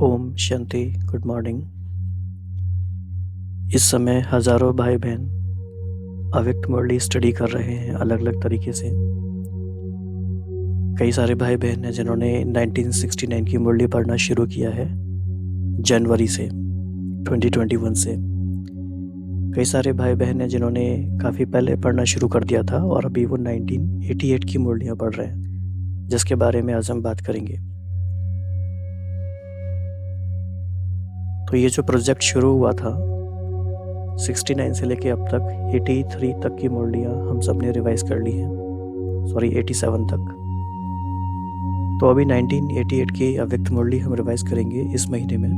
Om Shanti. Good morning. इस समय हजारों भाई बहन अव्यक्त मुरली स्टडी कर रहे हैं अलग अलग तरीके से। कई सारे भाई बहन हैं जिन्होंने 1969 की मुरली पढ़ना शुरू किया है जनवरी से 2021 से। कई सारे भाई बहन हैं जिन्होंने काफ़ी पहले पढ़ना शुरू कर दिया था और अभी वो 1988 की मुरलियाँ पढ़ रहे हैं, जिसके बारे में आज हम बात करेंगे। तो ये जो प्रोजेक्ट शुरू हुआ था 69 से लेके अब तक 83 तक की मुरलियाँ हम सब ने रिवाइज कर ली हैं, 87 तक। तो अभी 1988 की अव्यक्त मुरली हम रिवाइज करेंगे इस महीने में।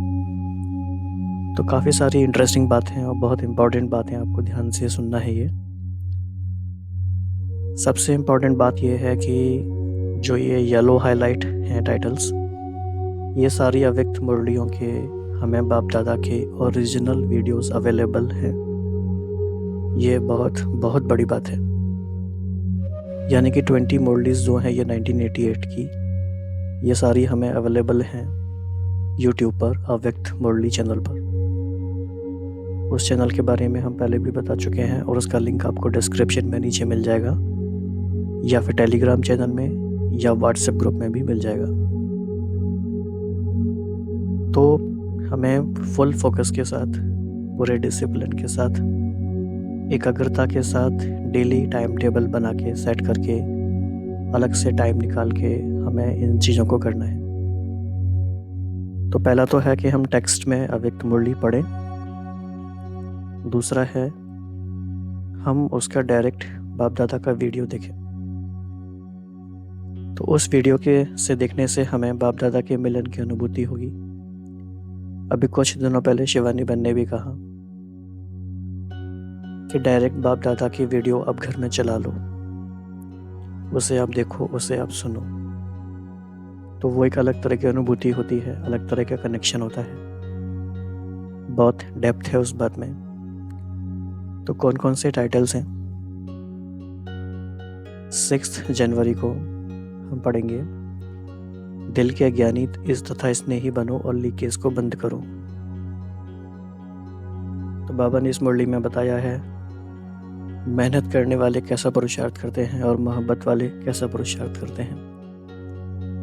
तो काफ़ी सारी इंटरेस्टिंग बातें हैं और बहुत इम्पॉर्टेंट बातें आपको ध्यान से सुनना है। ये सबसे इम्पॉर्टेंट बात ये है कि जो ये येलो हाईलाइट हैं टाइटल्स, ये सारी अव्यक्त मुरलियों के हमें बाप दादा के ओरिजिनल वीडियोस अवेलेबल हैं। ये बहुत बहुत बड़ी बात है। यानी कि 20 मुरलीज जो हैं ये 1988 की, ये सारी हमें अवेलेबल हैं यूट्यूब पर अव्यक्त मुरली चैनल पर। उस चैनल के बारे में हम पहले भी बता चुके हैं और उसका लिंक आपको डिस्क्रिप्शन में नीचे मिल जाएगा, या फिर टेलीग्राम चैनल में या व्हाट्सएप ग्रुप में भी मिल जाएगा। तो हमें फुल फोकस के साथ, पूरे डिसिप्लिन के साथ, एकाग्रता के साथ डेली टाइम टेबल बना के सेट करके अलग से टाइम निकाल के हमें इन चीज़ों को करना है। तो पहला तो है कि हम टेक्स्ट में अव्यक्त मुरली पढ़ें। दूसरा है हम उसका डायरेक्ट बाप दादा का वीडियो देखें। तो उस वीडियो के से देखने से हमें बाप दादा के मिलन की अनुभूति होगी। अभी कुछ दिनों पहले शिवानी बहन ने भी कहा कि डायरेक्ट बाप दादा की वीडियो अब घर में चला लो, उसे आप देखो, उसे आप सुनो। तो वो एक अलग तरह की अनुभूति होती है, अलग तरह का कनेक्शन होता है, बहुत डेप्थ है उस बात में। तो कौन कौन से टाइटल्स हैं? 6 जनवरी को हम पढ़ेंगे दिल के अज्ञानी इस तथा स्नेही बनो और लीकेज को बंद करो। तो बाबा ने इस मुरली में बताया है मेहनत करने वाले कैसा पुरुषार्थ करते हैं और मोहब्बत वाले कैसा पुरुषार्थ करते हैं,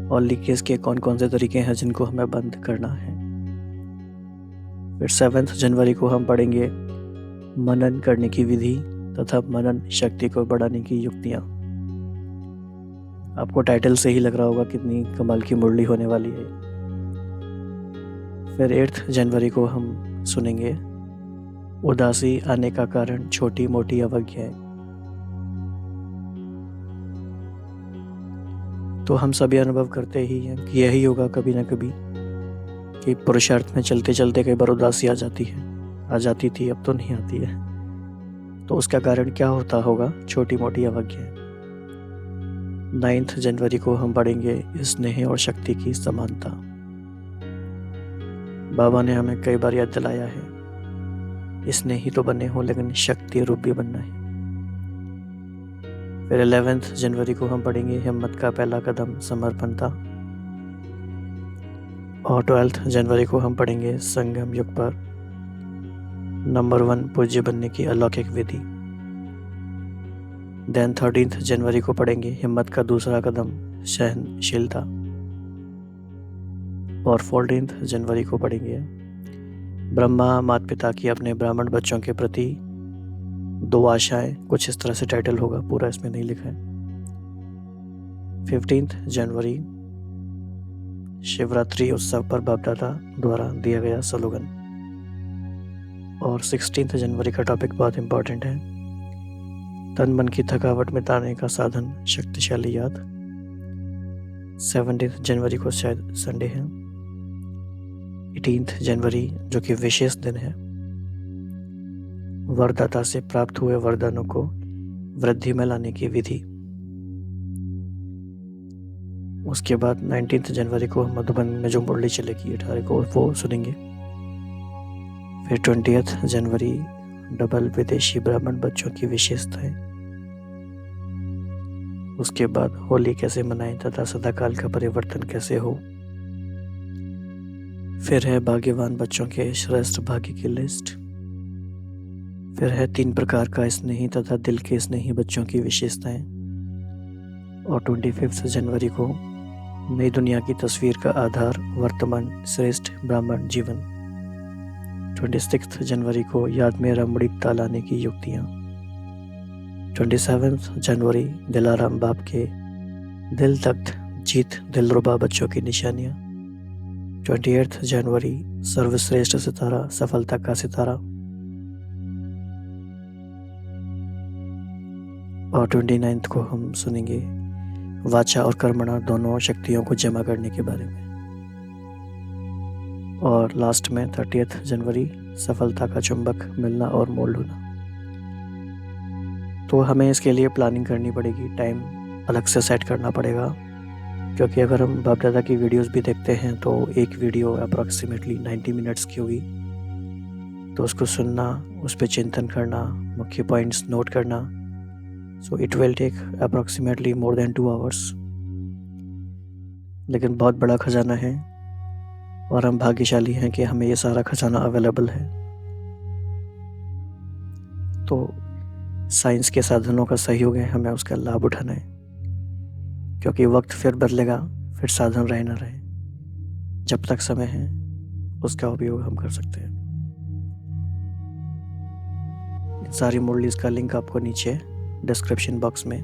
और लीकेज के कौन कौन से तरीके हैं जिनको हमें बंद करना है। फिर 7 जनवरी को हम पढ़ेंगे मनन करने की विधि तथा मनन शक्ति को बढ़ाने की युक्तियाँ। आपको टाइटल से ही लग रहा होगा कितनी कमाल की मुरली होने वाली है। फिर 8 जनवरी को हम सुनेंगे उदासी आने का कारण छोटी मोटी अवज्ञाएं। तो हम सभी अनुभव करते ही हैं कि यही होगा कभी ना कभी कि पुरुषार्थ में चलते चलते कई बार उदासी आ जाती है, आ जाती थी, अब तो नहीं आती है। तो उसका कारण क्या होता होगा? छोटी मोटी अवज्ञाएं। 9 जनवरी को हम पढ़ेंगे स्नेह और शक्ति की समानता। बाबा ने हमें कई बार याद दिलाया है स्नेही तो बने हो लेकिन शक्ति रूप भी बनना है। फिर 11 जनवरी को हम पढ़ेंगे हिम्मत का पहला कदम समर्पणता। और 12 जनवरी को हम पढ़ेंगे संगम युग पर नंबर 1 पूज्य बनने की अलौकिक विधि। देन 13 जनवरी को पढ़ेंगे हिम्मत का दूसरा कदम सहनशीलता। और 14 जनवरी को पढ़ेंगे ब्रह्मा माता पिता की अपने ब्राह्मण बच्चों के प्रति 2 आशाएं। कुछ इस तरह से टाइटल होगा, पूरा इसमें नहीं लिखा है। 15 जनवरी शिवरात्रि उत्सव पर बाप दादा द्वारा दिया गया स्लोगन। और 16 जनवरी का टॉपिक बहुत इम्पोर्टेंट है, तन मन की थकावट मिटाने का साधन शक्तिशाली याद। 17 जनवरी को शायद संडे है। 18 जनवरी जो कि विशेष दिन है, वरदाता से प्राप्त हुए वरदानों को वृद्धि में लाने की विधि। उसके बाद 19 जनवरी को मधुबन में जो मुरली चलेगी 18 को, वो सुनेंगे। फिर 20 जनवरी डबल विदेशी ब्राह्मण बच्चों की विशेषताएं। उसके बाद होली कैसे मनाएं तथा सदाकाल का परिवर्तन कैसे हो। फिर है भाग्यवान बच्चों के श्रेष्ठ भाग्य की लिस्ट। फिर है 3 प्रकार का स्नेही तथा दिल के स्नेही बच्चों की विशेषताएं। और 25 जनवरी को नई दुनिया की तस्वीर का आधार वर्तमान श्रेष्ठ ब्राह्मण जीवन। 26 जनवरी को याद में रमणीकता लाने की युक्तियाँ। 27 जनवरी दिलाराम बाप के दिल तख्त जीत दिलरुबा बच्चों की निशानियाँ। 28 जनवरी सर्वश्रेष्ठ सितारा सफलता का सितारा। और 29 को हम सुनेंगे वाचा और कर्मणा दोनों शक्तियों को जमा करने के बारे में। और लास्ट में 30 जनवरी सफलता का चुंबक मिलना और मोल्ड होना। तो हमें इसके लिए प्लानिंग करनी पड़ेगी, टाइम अलग से सेट करना पड़ेगा, क्योंकि अगर हम बाप दादा की वीडियोस भी देखते हैं तो एक वीडियो अप्रॉक्सीमेटली 90 मिनट्स की होगी। तो उसको सुनना, उस पर चिंतन करना, मुख्य पॉइंट्स नोट करना, so it will take approximately more than 2 hours. लेकिन बहुत बड़ा खजाना है और हम भाग्यशाली हैं कि हमें ये सारा खजाना अवेलेबल है। तो साइंस के साधनों का सहयोग है, हमें उसका लाभ उठाना है, क्योंकि वक्त फिर बदलेगा, फिर साधन रहे ना रहे, जब तक समय है उसका उपयोग हम कर सकते हैं। इन सारी मुरलीज का लिंक आपको नीचे डिस्क्रिप्शन बॉक्स में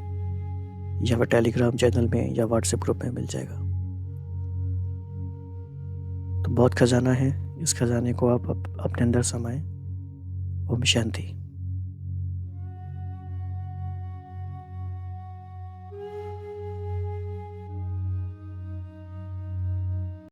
या फिर टेलीग्राम चैनल में या व्हाट्सएप ग्रुप में मिल जाएगा। तो बहुत खजाना है, इस खजाने को आप अपने अंदर समाएं। ओम शांति।